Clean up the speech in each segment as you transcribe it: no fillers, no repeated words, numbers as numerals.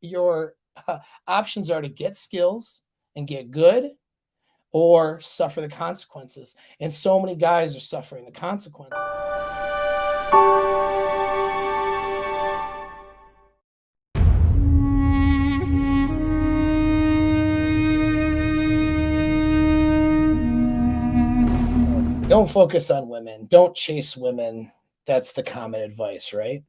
your options are to get skills and get good or suffer the consequences. And so many guys are suffering the consequences. Don't focus on women. Don't chase women. That's the common advice, right?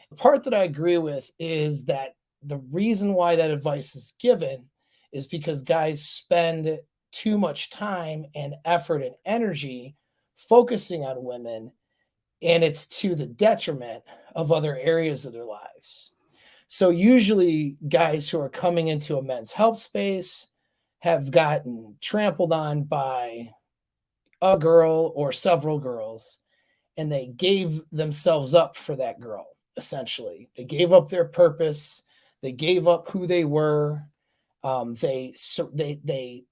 The part that I agree with is that the reason why that advice is given is because guys spend too much time and effort and energy focusing on women, and it's to the detriment of other areas of their lives. So, usually, guys who are coming into a men's health space have gotten trampled on by a girl or several girls, and they gave themselves up for that girl. Essentially, they gave up their purpose, they gave up who they were. They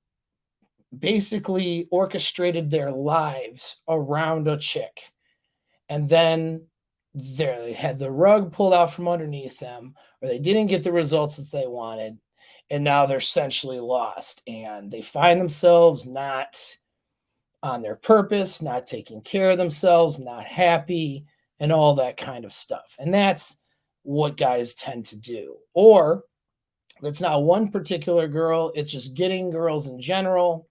basically orchestrated their lives around a chick, and then they had the rug pulled out from underneath them, or they didn't get the results that they wanted, and now they're essentially lost, and they find themselves not on their purpose, not taking care of themselves, not happy, and all that kind of stuff. And that's what guys tend to do. Or it's not one particular girl, it's just getting girls in general.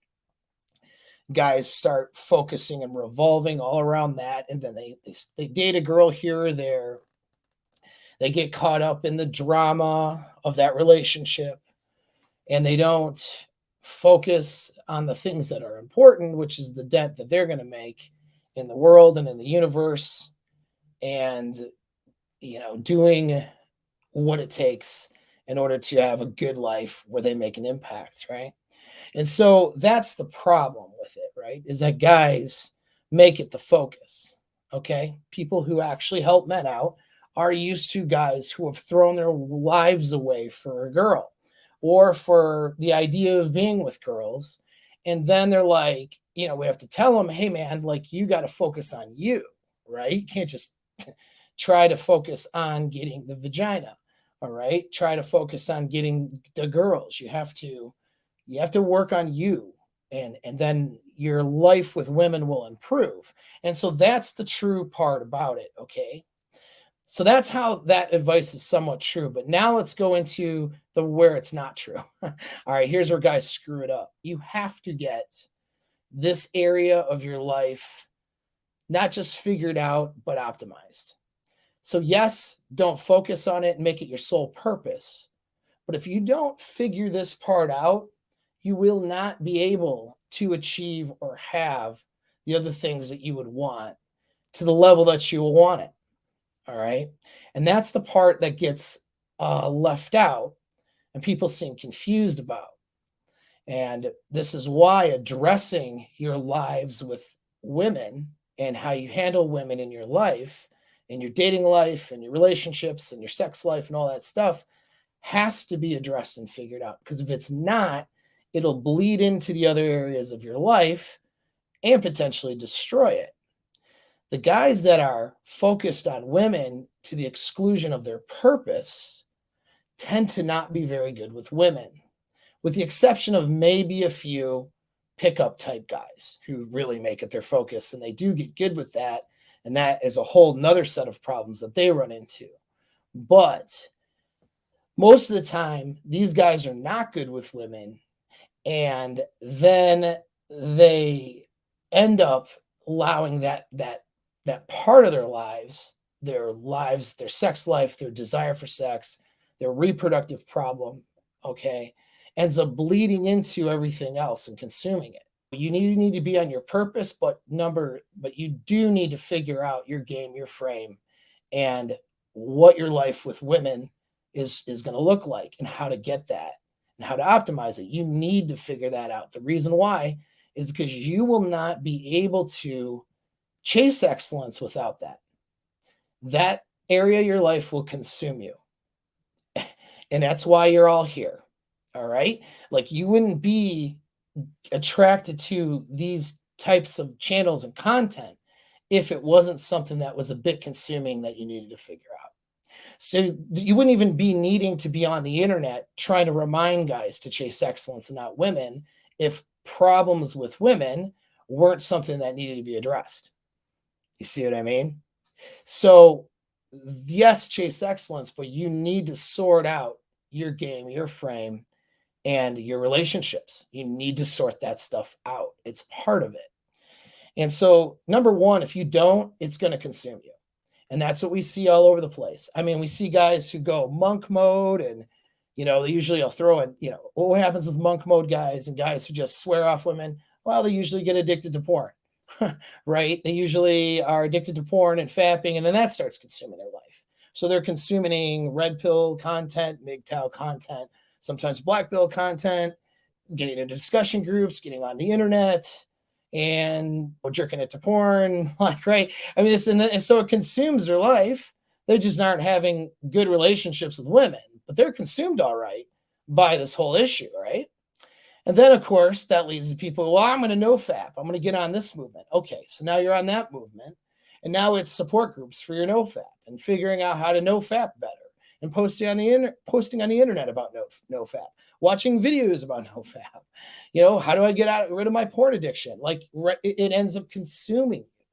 Guys start focusing and revolving all around that. And then they date a girl here or there. They get caught up in the drama of that relationship, and they don't focus on the things that are important, which is the dent that they're going to make in the world and in the universe, and doing what it takes in order to have a good life where they make an impact, right? And so that's the problem with it, right? Is that guys make it the focus. Okay, people who actually help men out are used to guys who have thrown their lives away for a girl or for the idea of being with girls. And then they're like, we have to tell them, hey, man, like, you got to focus on you, right? You can't just try to focus on getting the vagina. All right. Try to focus on getting the girls. You have to work on you. And then your life with women will improve. And so that's the true part about it. Okay. So that's how that advice is somewhat true. But now let's go into the where it's not true. All right, here's where guys screw it up. You have to get this area of your life not just figured out, but optimized. So yes, don't focus on it and make it your sole purpose. But if you don't figure this part out, you will not be able to achieve or have the other things that you would want to the level that you will want it. All right. And that's the part that gets left out and people seem confused about. And this is why addressing your lives with women and how you handle women in your life, in your dating life and your relationships and your sex life and all that stuff has to be addressed and figured out. Because if it's not, it'll bleed into the other areas of your life and potentially destroy it. The guys that are focused on women to the exclusion of their purpose tend to not be very good with women, with the exception of maybe a few pickup type guys who really make it their focus, and they do get good with that. And that is a whole nother set of problems that they run into. But most of the time, these guys are not good with women, and then they end up allowing that part of their lives, their sex life, their desire for sex, their reproductive problem, okay, ends up bleeding into everything else and consuming it. You need to be on your purpose, but you do need to figure out your game, your frame, and what your life with women is going to look like and how to get that and how to optimize it. You need to figure that out. The reason why is because you will not be able to chase excellence without that. That area of your life will consume you. And that's why you're all here. All right. Like, you wouldn't be attracted to these types of channels and content if it wasn't something that was a bit consuming that you needed to figure out. So you wouldn't even be needing to be on the internet trying to remind guys to chase excellence and not women if problems with women weren't something that needed to be addressed. You see what I mean? So, yes, chase excellence, but you need to sort out your game, your frame, and your relationships. You need to sort that stuff out. It's part of it. And so, number one, if you don't, it's going to consume you. And that's what we see all over the place. I mean, we see guys who go monk mode and, they usually will throw in, what happens with monk mode guys and guys who just swear off women? Well, they usually get addicted to porn, right? They usually are addicted to porn and fapping, and then that starts consuming their life. So they're consuming red pill content, MGTOW content, sometimes black pill content, getting into discussion groups, getting on the internet, and jerking it to porn, like, right? I mean, and so it consumes their life. They just aren't having good relationships with women, but they're consumed all right by this whole issue, right? And then, of course, that leads to people, well, I'm going to no fap. I'm going to get on this movement. Okay, so now you're on that movement. And now it's support groups for your no fap and figuring out how to no fap better and posting on the internet about no fap, watching videos about no fap. How do I get rid of my porn addiction? Like, it ends up consuming you.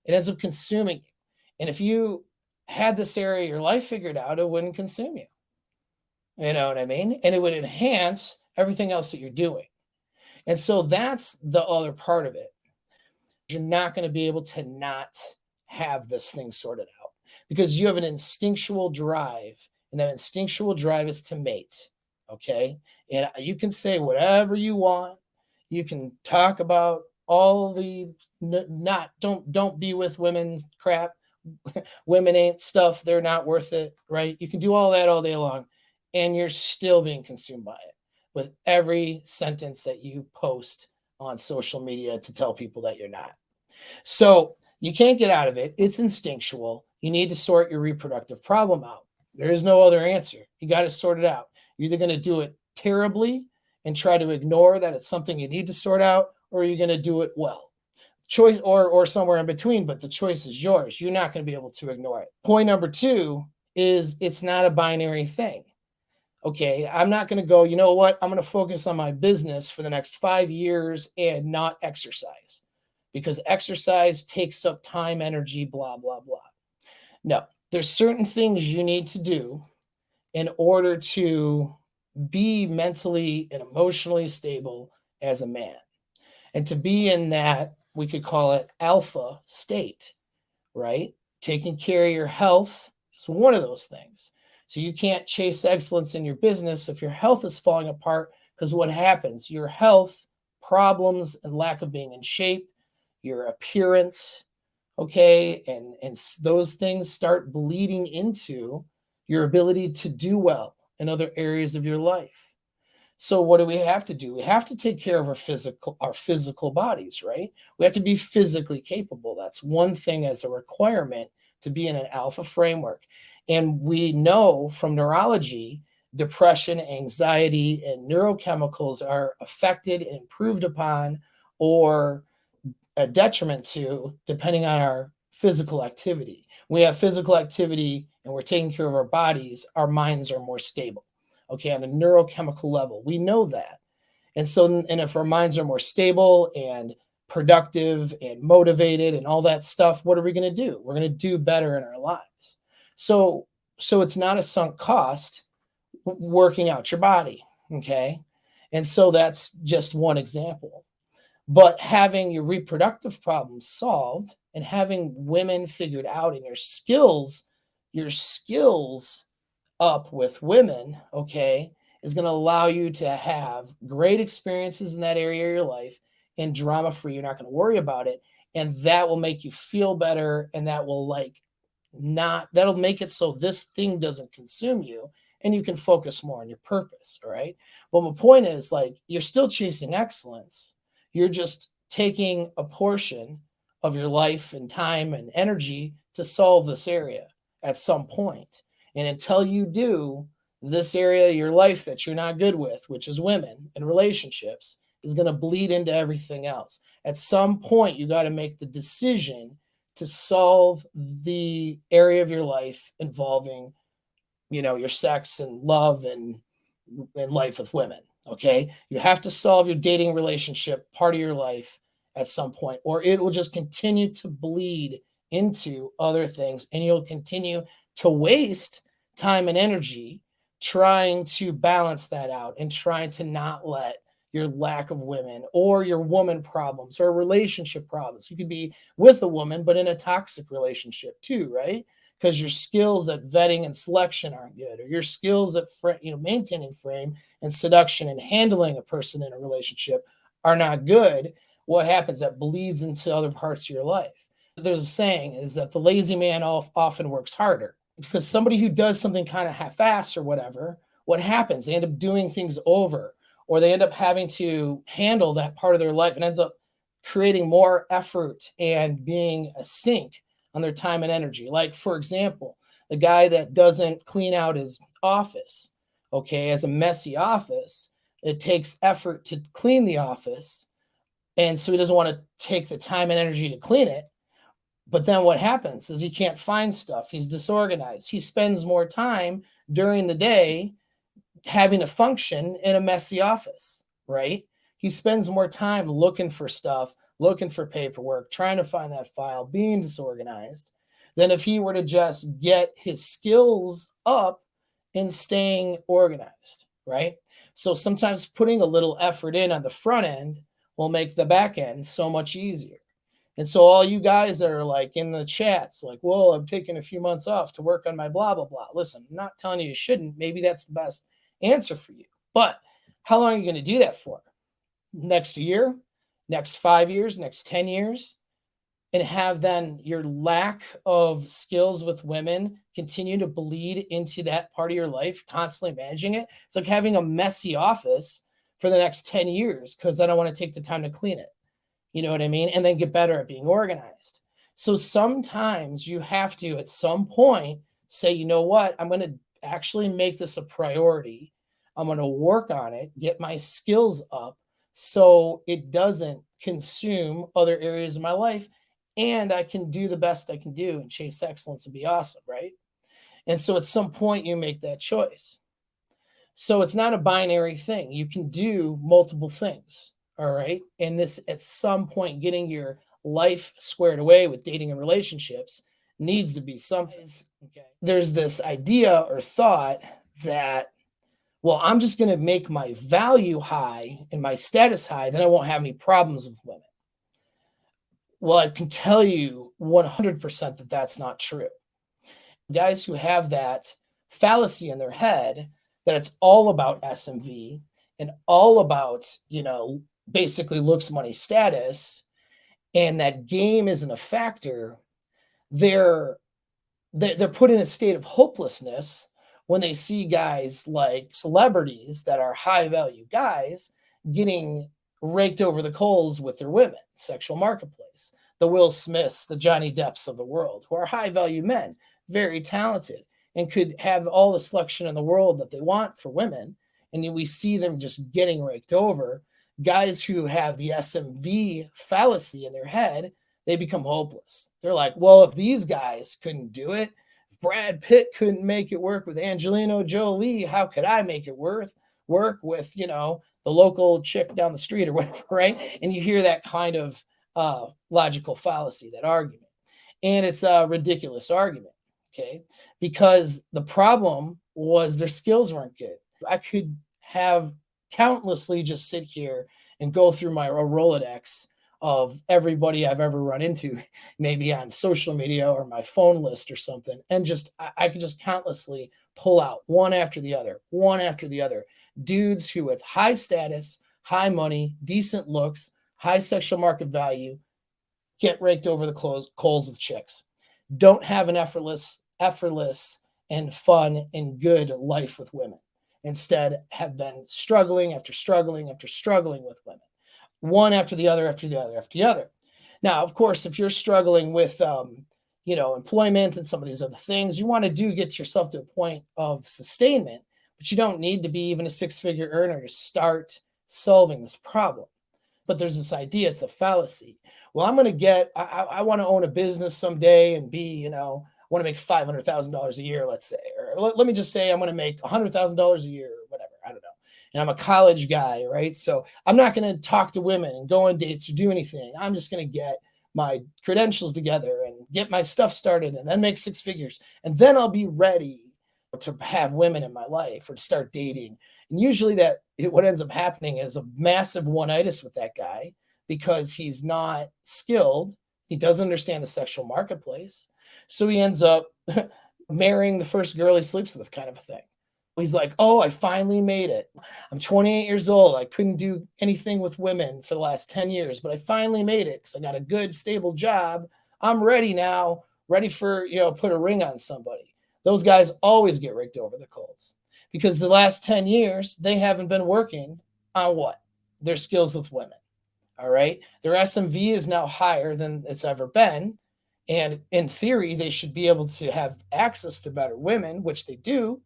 It ends up consuming you. And if you had this area of your life figured out, it wouldn't consume you. You know what I mean? And it would enhance everything else that you're doing. And so that's the other part of it. You're not going to be able to not have this thing sorted out because you have an instinctual drive, and that instinctual drive is to mate. Okay. And you can say whatever you want. You can talk about all the don't be with women crap. Women ain't stuff. They're not worth it. Right. You can do all that all day long, and you're still being consumed by it with every sentence that you post on social media to tell people that you're not. So you can't get out of it. It's instinctual. You need to sort your reproductive problem out. There is no other answer. You got to sort it out. You're either going to do it terribly and try to ignore that it's something you need to sort out, or you're going to do it well. Choice or somewhere in between, but the choice is yours. You're not going to be able to ignore it. Point number 2 is it's not a binary thing. Okay, I'm not going to go, you know what? I'm going to focus on my business for the next 5 years and not exercise because exercise takes up time, energy, blah, blah, blah. No, there's certain things you need to do in order to be mentally and emotionally stable as a man. And to be in that, we could call it alpha state, right? Taking care of your health is one of those things. So you can't chase excellence in your business if your health is falling apart, because what happens? Your health problems and lack of being in shape, your appearance, okay, and those things start bleeding into your ability to do well in other areas of your life. So what do? We have to take care of our physical bodies, right? We have to be physically capable. That's one thing as a requirement to be in an alpha framework. And we know from neurology, depression, anxiety, and neurochemicals are affected and improved upon or a detriment to, depending on our physical activity. When we have physical activity and we're taking care of our bodies, our minds are more stable. Okay, on a neurochemical level, we know that. And so, and if our minds are more stable and productive and motivated and all that stuff, what are we going to do? We're going to do better in our lives. So it's not a sunk cost working out your body. Okay. And so that's just one example. But having your reproductive problems solved and having women figured out and your skills up with women, okay, is going to allow you to have great experiences in that area of your life and drama free. You're not going to worry about it. And that will make you feel better. And that will that'll make it so this thing doesn't consume you and you can focus more on your purpose. All right. But my point is, you're still chasing excellence. You're just taking a portion of your life and time and energy to solve this area at some point. And until you do, this area of your life that you're not good with, which is women and relationships, is going to bleed into everything else. At some point, you got to make the decision to solve the area of your life involving your sex and love and life with women. Okay. You have to solve your dating relationship part of your life at some point, or it will just continue to bleed into other things. And you'll continue to waste time and energy trying to balance that out and trying to not let your lack of women or your woman problems or relationship problems. You could be with a woman, but in a toxic relationship too, right? Because your skills at vetting and selection aren't good, or your skills at maintaining frame and seduction and handling a person in a relationship are not good. What happens? That bleeds into other parts of your life. There's a saying is that the lazy man often works harder, because somebody who does something kind of half-ass or whatever, what happens? They end up doing things over, or they end up having to handle that part of their life and ends up creating more effort and being a sink on their time and energy. Like, for example, the guy that doesn't clean out his office, okay, has a messy office. It takes effort to clean the office. And so he doesn't want to take the time and energy to clean it. But then what happens is he can't find stuff. He's disorganized. He spends more time during the day having to function in a messy office, right? He spends more time looking for stuff, looking for paperwork, trying to find that file, being disorganized, than if he were to just get his skills up in staying organized, right? So sometimes putting a little effort in on the front end will make the back end so much easier. And so all you guys that are like in the chats, like, well, I'm taking a few months off to work on my blah, blah, blah. Listen, I'm not telling you shouldn't. Maybe that's the best answer for you. But how long are you going to do that for? Next year, next 5 years, next 10 years? And have then your lack of skills with women continue to bleed into that part of your life, constantly managing it. It's like having a messy office for the next 10 years because I don't want to take the time to clean it. You know what I mean? And then get better at being organized. So sometimes you have to, at some point, say, you know what? I'm going to actually make this a priority. I'm going to work on it, get my skills up so it doesn't consume other areas of my life. And I can do the best I can do and chase excellence and be awesome, right? And so at some point, you make that choice. So it's not a binary thing. You can do multiple things. All right. And this, at some point, getting your life squared away with dating and relationships needs to be something. Okay. There's this idea or thought that, well, I'm just going to make my value high and my status high, then I won't have any problems with women. Well, I can tell you 100% that that's not true. Guys who have that fallacy in their head that it's all about SMV and all about, basically looks, money, status, and that game isn't a factor, they're put in a state of hopelessness when they see guys like celebrities that are high value guys getting raked over the coals with their women, sexual marketplace, the Will Smiths, the Johnny Depps of the world, who are high value men, very talented, and could have all the selection in the world that they want for women. And we see them just getting raked over. Guys who have the SMV fallacy in their head, they become hopeless. They're like, well, if these guys couldn't do it, if Brad Pitt couldn't make it work with Angelina Jolie, how could I make it work with, the local chick down the street or whatever, right? And you hear that kind of logical fallacy, that argument. And it's a ridiculous argument, okay? Because the problem was their skills weren't good. I could have countlessly just sit here and go through my Rolodex of everybody I've ever run into, maybe on social media or my phone list or something. And I could just countlessly pull out one after the other, dudes who with high status, high money, decent looks, high sexual market value, get raked over the coals with chicks, don't have an effortless and fun and good life with women. Instead, have been struggling after struggling after struggling with women, one after the other, after the other, after the other. Now, of course, if you're struggling with, employment and some of these other things, you want to get yourself to a point of sustainment, but you don't need to be even a six-figure earner to start solving this problem. But there's this idea, it's a fallacy. Well, I want to own a business someday and be, I want to make $500,000 a year, let's say, Let me just say I'm going to make $100,000 a year or whatever. I don't know. And I'm a college guy, right? So I'm not going to talk to women and go on dates or do anything. I'm just going to get my credentials together and get my stuff started and then make six figures. And then I'll be ready to have women in my life or to start dating. And usually what ends up happening is a massive one-itis with that guy because he's not skilled. He doesn't understand the sexual marketplace. So he ends up marrying the first girl he sleeps with, kind of a thing. He's like, oh, I finally made it. I'm 28 years old. I couldn't do anything with women for the last 10 years, but I finally made it because I got a good, stable job. I'm ready now, ready for, put a ring on somebody. Those guys always get raked over the coals because the last 10 years, they haven't been working on what? Their skills with women. All right. Their SMV is now higher than it's ever been. And in theory, they should be able to have access to better women, which they do.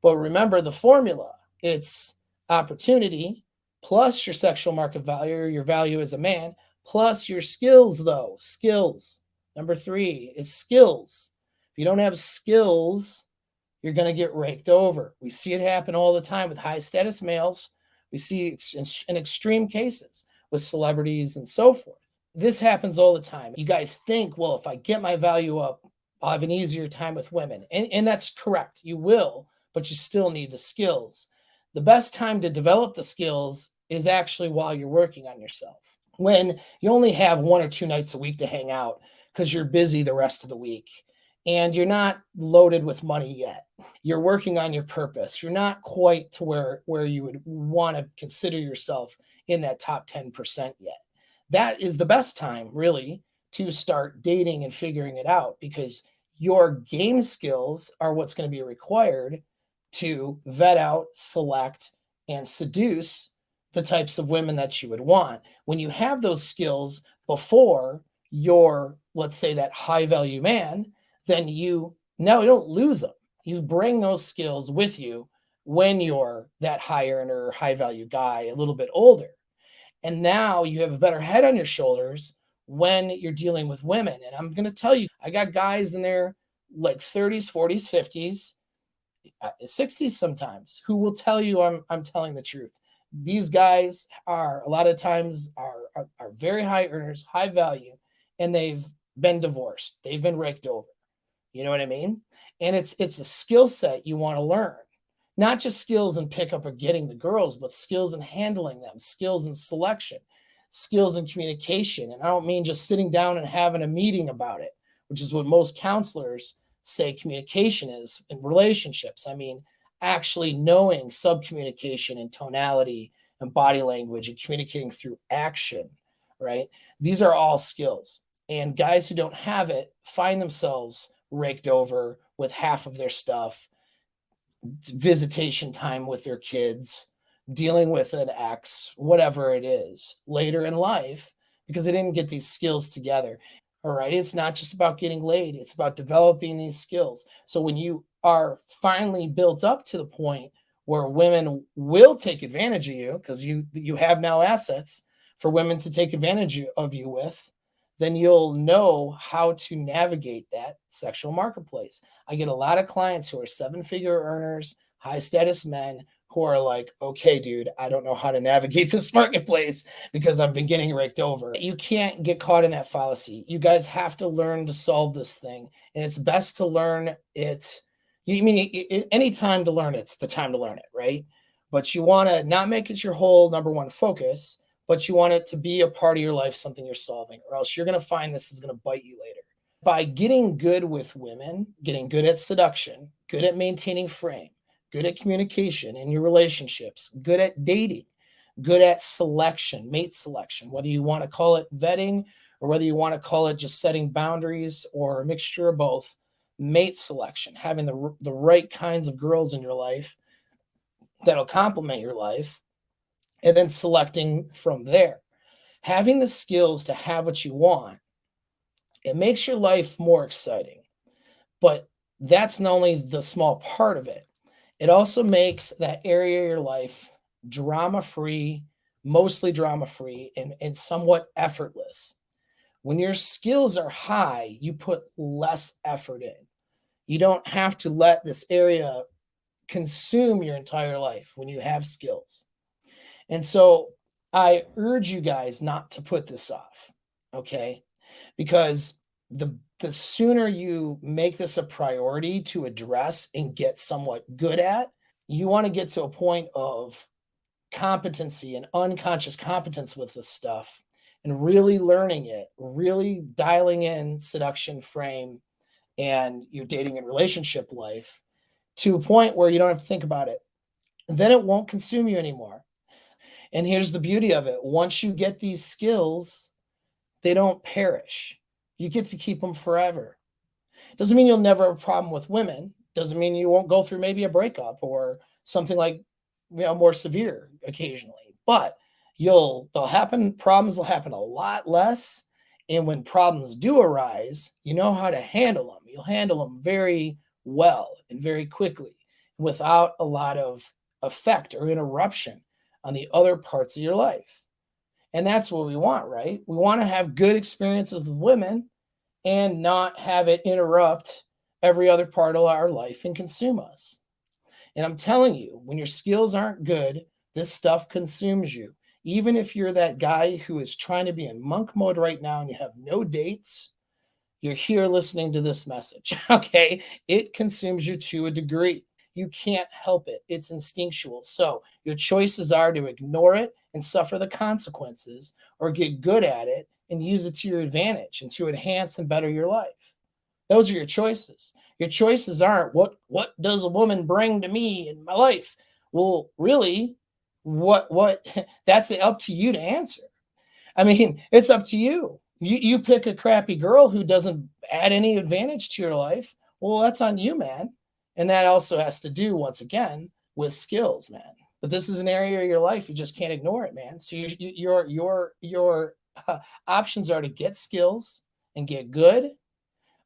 But remember the formula. It's opportunity plus your sexual market value, or your value as a man, plus your skills, though. Skills. Number 3 is skills. If you don't have skills, you're going to get raked over. We see it happen all the time with high status males. We see it in extreme cases with celebrities and so forth. This happens all the time. You guys think, well, if I get my value up, I'll have an easier time with women. And that's correct. You will, but you still need the skills. The best time to develop the skills is actually while you're working on yourself. When you only have 1 or 2 nights a week to hang out because you're busy the rest of the week and you're not loaded with money yet. You're working on your purpose. You're not quite to where you would want to consider yourself in that top 10% yet. That is the best time, really, to start dating and figuring it out because your game skills are what's going to be required to vet out, select, and seduce the types of women that you would want. When you have those skills before you're, let's say, that high value man, then you don't lose them. You bring those skills with you when you're that high earner, high value guy, a little bit older. And now you have a better head on your shoulders when you're dealing with women. And I'm going to tell you, I got guys in their like 30s, 40s, 50s, 60s sometimes who will tell you I'm telling the truth. These guys are a lot of times are very high earners, high value, and they've been divorced. They've been raked over. You know what I mean? And it's a skill set you want to learn. Not just skills in pickup or getting the girls, but skills in handling them, skills in selection, skills in communication. And I don't mean just sitting down and having a meeting about it, which is what most counselors say communication is in relationships. I mean, actually knowing subcommunication and tonality and body language and communicating through action, right? These are all skills. And guys who don't have it find themselves raked over with half of their stuff, visitation time with their kids, dealing with an ex, whatever it is, later in life, because they didn't get these skills together. All right. It's not just about getting laid, it's about developing these skills. So when you are finally built up to the point where women will take advantage of you, because you have now assets for women to take advantage of you with, then you'll know how to navigate that sexual marketplace. I get a lot of clients who are 7-figure earners, high status men who are like, okay, dude, I don't know how to navigate this marketplace because I've been getting raked over. You can't get caught in that fallacy. You guys have to learn to solve this thing. And it's best to learn it. You mean any time to learn it's the time to learn it, right? But you want to not make it your whole number one focus, but you want it to be a part of your life, something you're solving, or else you're going to find this is going to bite you later. By getting good with women, getting good at seduction, good at maintaining frame, good at communication in your relationships, good at dating, good at selection, mate selection, whether you want to call it vetting or whether you want to call it just setting boundaries or a mixture of both, mate selection, having the right kinds of girls in your life that'll complement your life, and then selecting from there. Having the skills to have what you want, it makes your life more exciting. But that's not only the small part of it. It also makes that area of your life drama-free, mostly drama-free, and somewhat effortless. When your skills are high, you put less effort in. You don't have to let this area consume your entire life when you have skills. And so I urge you guys not to put this off, okay? Because the sooner you make this a priority to address and get somewhat good at, you want to get to a point of competency and unconscious competence with this stuff and really learning it, really dialing in seduction frame and your dating and relationship life to a point where you don't have to think about it. Then it won't consume you anymore. And here's the beauty of it. Once you get these skills, they don't perish. You get to keep them forever. Doesn't mean you'll never have a problem with women. Doesn't mean you won't go through maybe a breakup or something like, more severe occasionally. But problems will happen a lot less. And when problems do arise, you know how to handle them. You'll handle them very well and very quickly without a lot of effect or interruption on the other parts of your life. And that's what we want, right? We want to have good experiences with women and not have it interrupt every other part of our life and consume us. And I'm telling you, when your skills aren't good, this stuff consumes you. Even if you're that guy who is trying to be in monk mode right now and you have no dates, you're here listening to this message, okay? It consumes you to a degree. You can't help it. It's instinctual. So your choices are to ignore it and suffer the consequences, or get good at it and use it to your advantage and to enhance and better your life. Those are your choices. Your choices aren't what does a woman bring to me in my life? Well, really, what that's up to you to answer. I mean, it's up to you. You pick a crappy girl who doesn't add any advantage to your life. Well, that's on you, man. And that also has to do, once again, with skills, man. But this is an area of your life you just can't ignore it, man. So your options are to get skills and get good,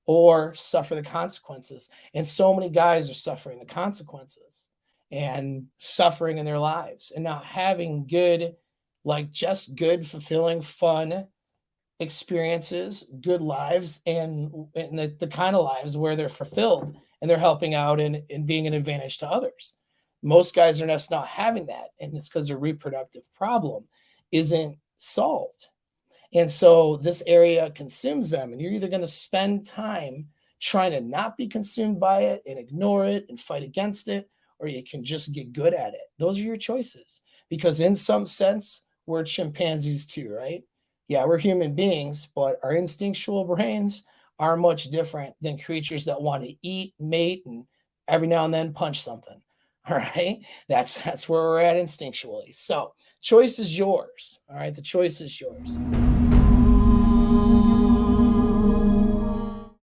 or suffer the consequences. And so many guys are suffering the consequences and suffering in their lives and not having good, like just good, fulfilling, fun experiences, good lives, and the kind of lives where they're fulfilled and they're helping out and being an advantage to others. Most guys are just not having that. And it's because their reproductive problem isn't solved. And so this area consumes them, and you're either going to spend time trying to not be consumed by it and ignore it and fight against it, or you can just get good at it. Those are your choices. Because in some sense, we're chimpanzees too, right? Yeah, we're human beings, but our instinctual brains are much different than creatures that want to eat, mate, and every now and then punch something. All right. That's where we're at instinctually. So choice is yours. All right. The choice is yours.